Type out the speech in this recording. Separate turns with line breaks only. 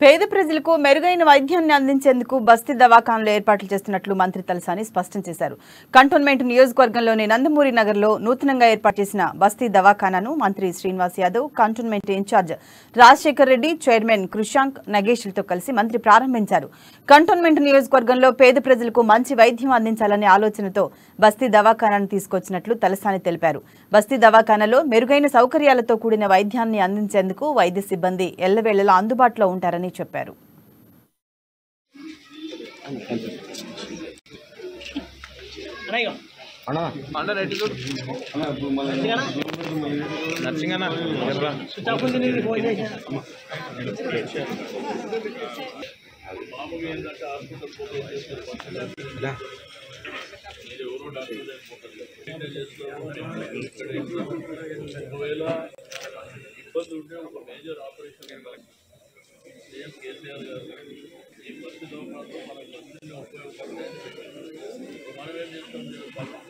పేద ప్రజలకు మెరుగైన వైద్యాన్ని అందించేందుకు బస్తీ దవాఖానాలు ఏర్పాట్లు చేస్తున్నట్లు మంత్రి తలసాని స్పష్టం చేశారు. కంటోన్మెంట్ నియోజకవర్గంలోని నందమూరి నగర్లో నూతనంగా ఏర్పాటు చేసిన బస్తీ దవాఖానాను మంత్రి Srinivas Yadav, cantonment in charge Rajasekhar Reddy, chairman Krishank నగేష్లతో కలిసి మంత్రి ప్రారంభించారు. కంటోన్మెంట్ నియోజకవర్గంలో పేద ప్రజలకు మంచి వైద్యం అందించాలనే ఆలోచనతో బస్తీ దవాఖానాను తీసుకొచ్చినట్లు తలసాని తెలిపారు. బస్తీ దవాఖానాలో మెరుగైన సౌకర్యాలతో కూడిన వైద్యాన్ని అందించేందుకు వైద్య సిబ్బంది ఎల్లవేళలా అందుబాటులో ఉంటారని చెప్పారు.
కేసీఆర్ గారు ఈ పరిస్థితిలో మాత్రం మనకు ఉపయోగపడతాయి. మనం ఏం చేస్తాం,